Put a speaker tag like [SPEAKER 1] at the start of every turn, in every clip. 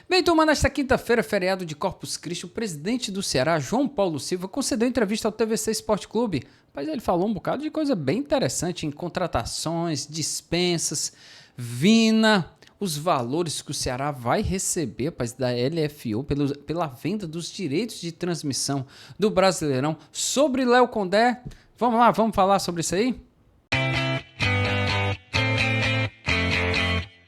[SPEAKER 1] Bem, turma, nesta quinta-feira, feriado de Corpus Christi, o presidente do Ceará, João Paulo Silva, concedeu entrevista ao TVC Esporte Clube. Mas ele falou um bocado de coisa bem interessante em contratações, dispensas, Vina, os valores que o Ceará vai receber, rapaz, da LFO pela venda dos direitos de transmissão do Brasileirão. Sobre Léo Condé, vamos lá, vamos falar sobre isso aí?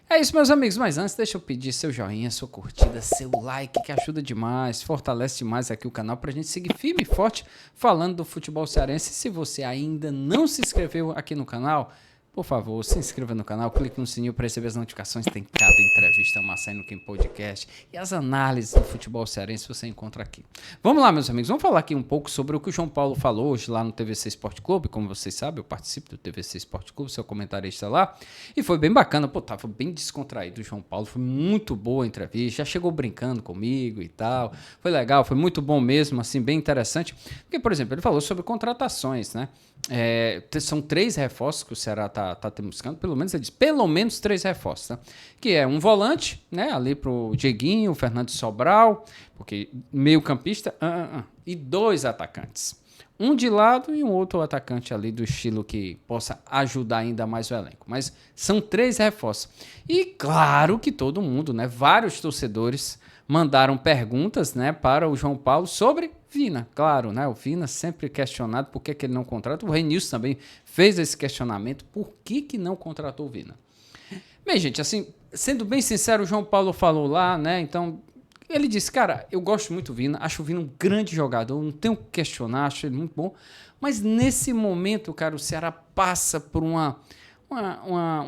[SPEAKER 1] É isso, meus amigos, mas antes deixa eu pedir seu joinha, sua curtida, seu like, que ajuda demais, fortalece demais aqui o canal pra gente seguir firme e forte falando do futebol cearense. Se você ainda não se inscreveu aqui no canal, por favor, se inscreva no canal, clique no sininho para receber as notificações. Tem cada entrevista massa aí no Kim Podcast e as análises do futebol cearense você encontra aqui. Vamos lá, meus amigos, vamos falar aqui um pouco sobre o que o João Paulo falou hoje lá no TVC Esporte Clube. Como vocês sabem, eu participo do TVC Esporte Clube, sou comentarista lá, e foi bem bacana, pô, tava bem descontraído o João Paulo, foi muito boa a entrevista, já chegou brincando comigo e tal, foi legal, foi muito bom mesmo, assim, bem interessante, porque, por exemplo, ele falou sobre contratações, né? São 3 reforços que o Ceará tá buscando, pelo menos ele diz, pelo menos 3 reforços, tá? Que é um volante, né, ali pro Dieguinho, o Fernando Sobral, porque meio campista, e 2 atacantes. Um de lado e um outro atacante ali do estilo que possa ajudar ainda mais o elenco. Mas são 3 reforços. E claro que todo mundo, né, vários torcedores mandaram perguntas, né, para o João Paulo sobre Vina. Claro, né, o Vina sempre questionado por que ele não contrata. O Renilson também fez esse questionamento, por que não contratou o Vina. Bem, gente, assim, sendo bem sincero, o João Paulo falou lá, né, então ele disse, cara, eu gosto muito do Vina, acho o Vina um grande jogador, não tenho o que questionar, acho ele muito bom, mas nesse momento, cara, o Ceará passa por um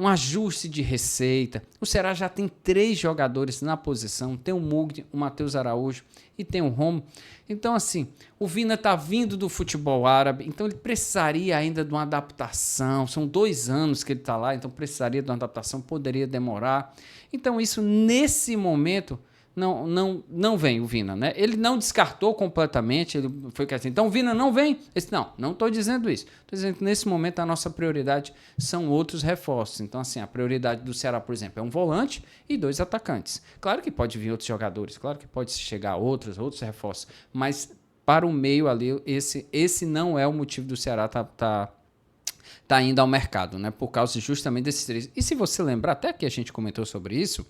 [SPEAKER 1] ajuste de receita. O Ceará já tem 3 jogadores na posição, tem o Mugni, o Matheus Araújo e tem o Romo. Então, assim, o Vina tá vindo do futebol árabe, então ele precisaria ainda de uma adaptação. São 2 anos que ele tá lá, então precisaria de uma adaptação, poderia demorar. Então, isso, nesse momento, não vem o Vina, né? Ele não descartou completamente, ele foi que assim, então o Vina não vem? Não estou dizendo isso. Estou dizendo que nesse momento a nossa prioridade são outros reforços. Então, assim, a prioridade do Ceará, por exemplo, é um volante e 2 atacantes. Claro que pode vir outros jogadores, claro que pode chegar outros reforços, mas para o meio ali, esse não é o motivo do Ceará tá indo ao mercado, né? Por causa justamente desses 3. E se você lembrar, até que a gente comentou sobre isso,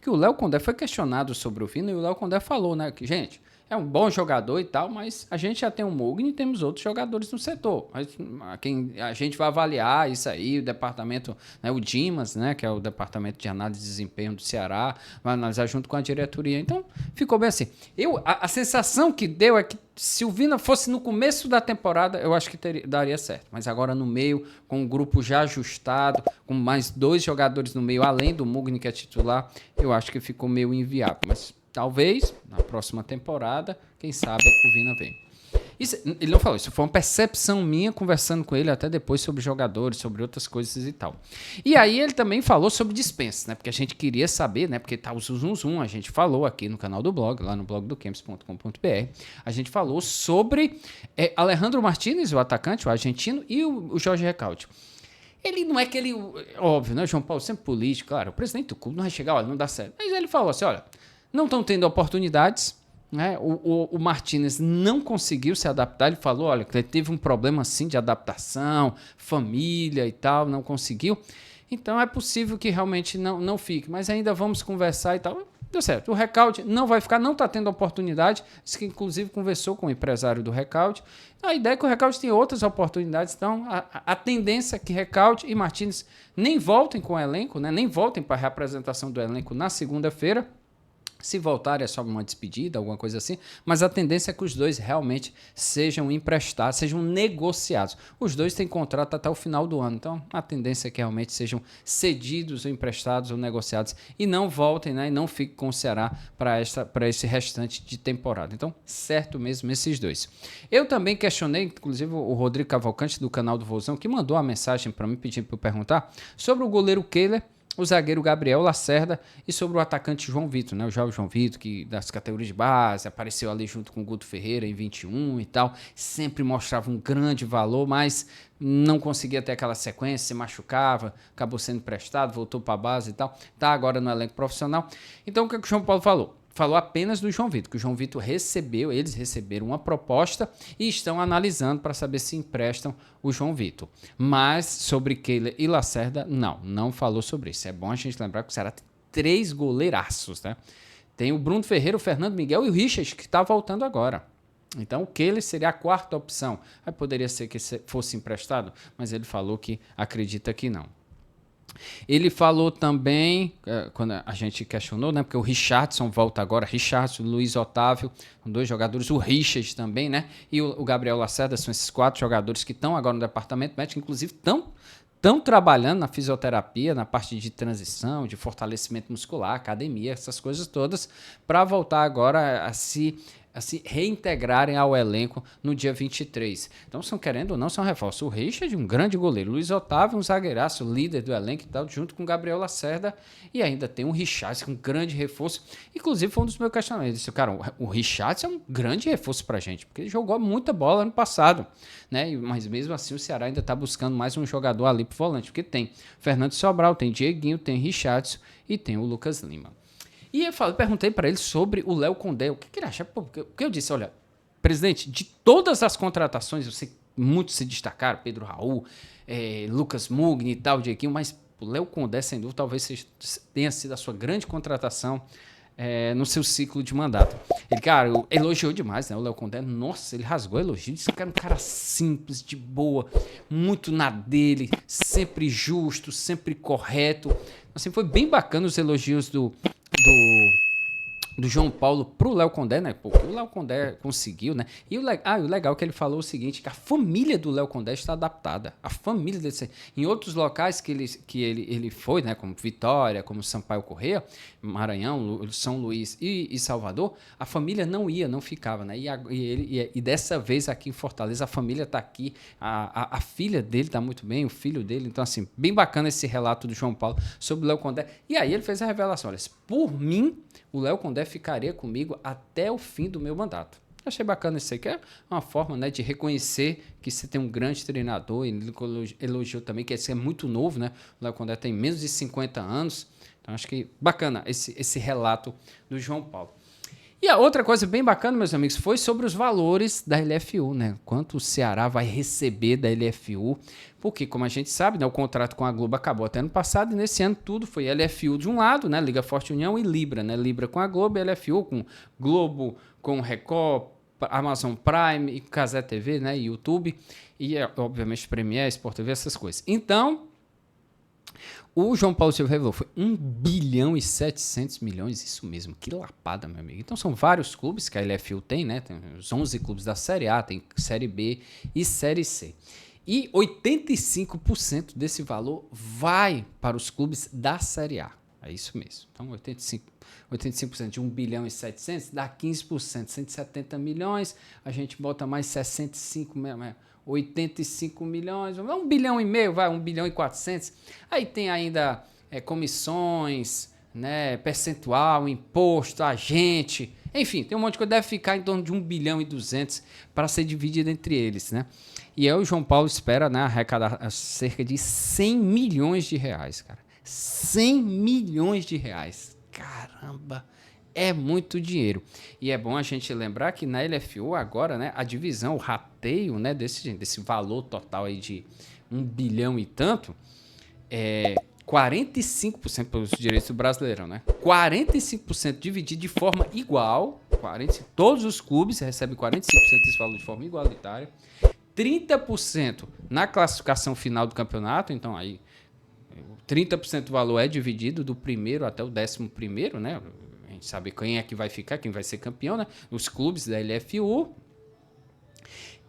[SPEAKER 1] que o Léo Condé foi questionado sobre o Vina e o Léo Condé falou, né, que, gente, é um bom jogador e tal, mas a gente já tem o Mugni e temos outros jogadores no setor. Mas a gente vai avaliar isso aí, o departamento, né, o Dimas, né, que é o departamento de análise de desempenho do Ceará, vai analisar junto com a diretoria. Então, ficou bem assim. A sensação que deu é que se o Vina fosse no começo da temporada, eu acho que daria certo. Mas agora no meio, com o grupo já ajustado, com mais 2 jogadores no meio, além do Mugni que é titular, eu acho que ficou meio inviável. Mas talvez, na próxima temporada, quem sabe o Vina vem. Isso, ele não falou, isso foi uma percepção minha conversando com ele até depois sobre jogadores, sobre outras coisas e tal. E aí ele também falou sobre dispensas, né? Porque a gente queria saber, né? Porque tá o zum, a gente falou aqui no canal do blog, lá no blog do camps.com.br, a gente falou sobre Alejandro Martínez, o atacante, o argentino, e o Jorge Recalde. Ele não é que ele, óbvio, né? João Paulo sempre político, claro, o presidente do clube não vai chegar, olha, não dá certo. Mas ele falou assim, olha, não estão tendo oportunidades, né? O Martínez não conseguiu se adaptar, ele falou, olha, que ele teve um problema assim de adaptação, família e tal, não conseguiu. Então é possível que realmente não fique, mas ainda vamos conversar e tal. Deu certo. O Recalde não vai ficar, não está tendo oportunidade. Diz que inclusive conversou com o empresário do Recalde. A ideia é que o Recalde tem outras oportunidades. Então a tendência é que Recalde e Martínez nem voltem com o elenco, né? Nem voltem para a reapresentação do elenco na segunda-feira. Se voltar é só uma despedida, alguma coisa assim, mas a tendência é que os 2 realmente sejam emprestados, sejam negociados. Os 2 têm contrato até o final do ano, então a tendência é que realmente sejam cedidos, ou emprestados ou negociados e não voltem, né, e não fiquem com o Ceará para esse restante de temporada. Então, certo mesmo esses 2. Eu também questionei, inclusive o Rodrigo Cavalcante do canal do Vozão, que mandou uma mensagem para mim pedindo para eu perguntar sobre o goleiro Kehler, o zagueiro Gabriel Lacerda e sobre o atacante João Vitor, né? O jovem João Vitor, que das categorias de base, apareceu ali junto com o Guto Ferreira em 21 e tal, sempre mostrava um grande valor, mas não conseguia ter aquela sequência, se machucava, acabou sendo emprestado, voltou para a base e tal, tá agora no elenco profissional. Então o que o João Paulo falou? falou apenas do João Vitor, que o João Vitor eles receberam uma proposta e estão analisando para saber se emprestam o João Vitor. Mas sobre Kehler e Lacerda, não falou sobre isso. É bom a gente lembrar que o Ceará tem 3 goleiraços, né? Tem o Bruno Ferreira, o Fernando Miguel e o Richard, que está voltando agora. Então o Kehler seria a 4ª opção. Aí poderia ser que fosse emprestado, mas ele falou que acredita que não. Ele falou também, quando a gente questionou, né? Porque o Richardson volta agora, Richardson, Luiz Otávio, 2 jogadores, o Richard também, né? E o Gabriel Lacerda, são esses 4 jogadores que estão agora no departamento médico, inclusive estão trabalhando na fisioterapia, na parte de transição, de fortalecimento muscular, academia, essas coisas todas, para voltar agora a se reintegrarem ao elenco no dia 23. Então, querendo ou não, são reforços. O Richard, um grande goleiro. Luiz Otávio, um zagueiraço, líder do elenco e tal, junto com o Gabriel Lacerda. E ainda tem o Richard, um grande reforço. Inclusive, foi um dos meus questionamentos. Eu disse, cara, o Richard é um grande reforço pra gente, porque ele jogou muita bola ano passado, né? Mas mesmo assim, o Ceará ainda tá buscando mais um jogador ali pro volante, porque tem Fernando Sobral, tem Dieguinho, tem Richardson e tem o Lucas Lima. E eu perguntei para ele sobre o Léo Condé, o que ele acha. Porque eu disse, olha, presidente, de todas as contratações, eu sei que muitos se destacaram, Pedro Raul, Lucas Mugni e tal, Dieguinho, mas o Léo Condé, sem dúvida, talvez tenha sido a sua grande contratação no seu ciclo de mandato. Ele, cara, elogiou demais, né? O Léo Condé, nossa, ele rasgou elogio, disse que era um cara simples, de boa, muito na dele, sempre justo, sempre correto. Assim, foi bem bacana os elogios do João Paulo pro Léo Condé, né? Porque o Léo Condé conseguiu, né? E o legal é que ele falou o seguinte, que a família do Léo Condé está adaptada. A família dele. Em outros locais que ele foi, né? Como Vitória, como Sampaio Corrêa, Maranhão, São Luís e Salvador, a família não ficava, né? E dessa vez aqui em Fortaleza, a família está aqui, a filha dele está muito bem, o filho dele. Então, assim, bem bacana esse relato do João Paulo sobre o Léo Condé. E aí ele fez a revelação, olha, por mim, o Léo Condé ficaria comigo até o fim do meu mandato. Achei bacana isso aí, que é uma forma, né, de reconhecer que você tem um grande treinador. Ele elogiou também que esse é muito novo, né? O Léo Condé tem menos de 50 anos. Então acho que bacana esse relato do João Paulo. E a outra coisa bem bacana, meus amigos, foi sobre os valores da LFU, né? Quanto o Ceará vai receber da LFU, porque, como a gente sabe, né, o contrato com a Globo acabou até ano passado, e nesse ano tudo foi LFU de um lado, né? Liga Forte União e Libra, né? Libra com a Globo, LFU com Globo, com Record, Amazon Prime, e Cazé TV, né? YouTube, e obviamente Premiere, Sport TV, essas coisas. Então, o João Paulo Silva revelou, foi 1 bilhão e 700 milhões, isso mesmo, que lapada, meu amigo. Então são vários clubes que a LFU tem, né? Tem os 11 clubes da Série A, tem Série B e Série C. E 85% desse valor vai para os clubes da Série A. É isso mesmo. Então 85% de 1 bilhão e 700 dá 15%, 170 milhões, a gente bota mais 65 milhões. 85 milhões, 1 bilhão e meio, vai, 1 bilhão e 400. Aí tem ainda comissões, né, percentual, imposto, agente, enfim, tem um monte de coisa, deve ficar em torno de 1 bilhão e 200 para ser dividido entre eles, né? E aí o João Paulo espera, né, arrecadar cerca de 100 milhões de reais, cara. 100 milhões de reais. Caramba! É muito dinheiro. E é bom a gente lembrar que na LFU agora, né, a divisão, o rateio, né, desse valor total aí de 1 bilhão e tanto, 45% pelos direitos do Brasileirão, né? 45% dividido de forma igual, todos os clubes recebem 45% desse valor de forma igualitária, 30% na classificação final do campeonato, então aí 30% do valor é dividido do primeiro até o 11º, né? A gente sabe quem é que vai ficar, quem vai ser campeão, né? Os clubes da LFU.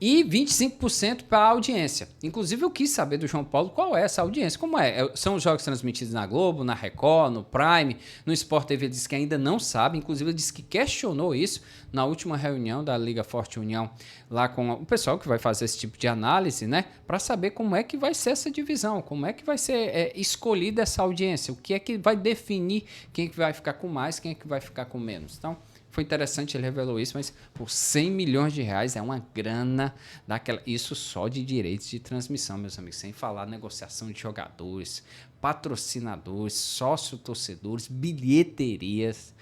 [SPEAKER 1] E 25% para a audiência. Inclusive, eu quis saber do João Paulo qual é essa audiência. Como é? São os jogos transmitidos na Globo, na Record, no Prime, no Sport TV. Ele disse que ainda não sabe. Inclusive, ele disse que questionou isso na última reunião da Liga Forte União, lá com o pessoal que vai fazer esse tipo de análise, né? Para saber como é que vai ser essa divisão, como é que vai ser escolhida essa audiência, o que é que vai definir quem é que vai ficar com mais, quem é que vai ficar com menos. Então, foi interessante, ele revelou isso, mas por 100 milhões de reais é uma grana daquela. Isso só de direitos de transmissão, meus amigos, sem falar negociação de jogadores, patrocinadores, sócio-torcedores, bilheterias.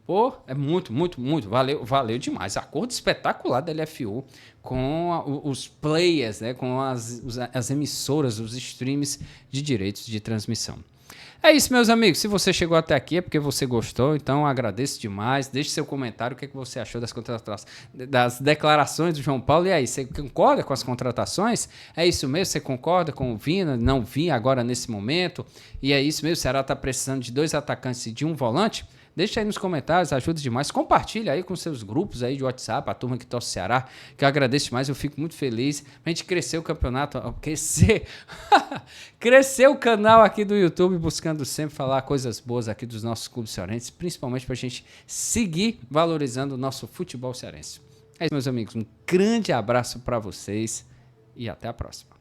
[SPEAKER 1] Pô, é muito, muito, muito. Valeu demais. Acordo espetacular da LFU com os players, né? Com as emissoras, os streams de direitos de transmissão. É isso, meus amigos. Se você chegou até aqui é porque você gostou, então agradeço demais. Deixe seu comentário, o que você achou das declarações do João Paulo. E aí, você concorda com as contratações? É isso mesmo? Você concorda com o Vina? Não vi agora nesse momento? E é isso mesmo? O Ceará está precisando de 2 atacantes e de um volante? Deixa aí nos comentários, ajuda demais. Compartilha aí com seus grupos aí de WhatsApp, a turma que torce o Ceará, que eu agradeço demais, eu fico muito feliz. A gente crescer o campeonato, crescer o canal aqui do YouTube, buscando sempre falar coisas boas aqui dos nossos clubes cearenses, principalmente para a gente seguir valorizando o nosso futebol cearense. É isso, meus amigos, um grande abraço para vocês e até a próxima.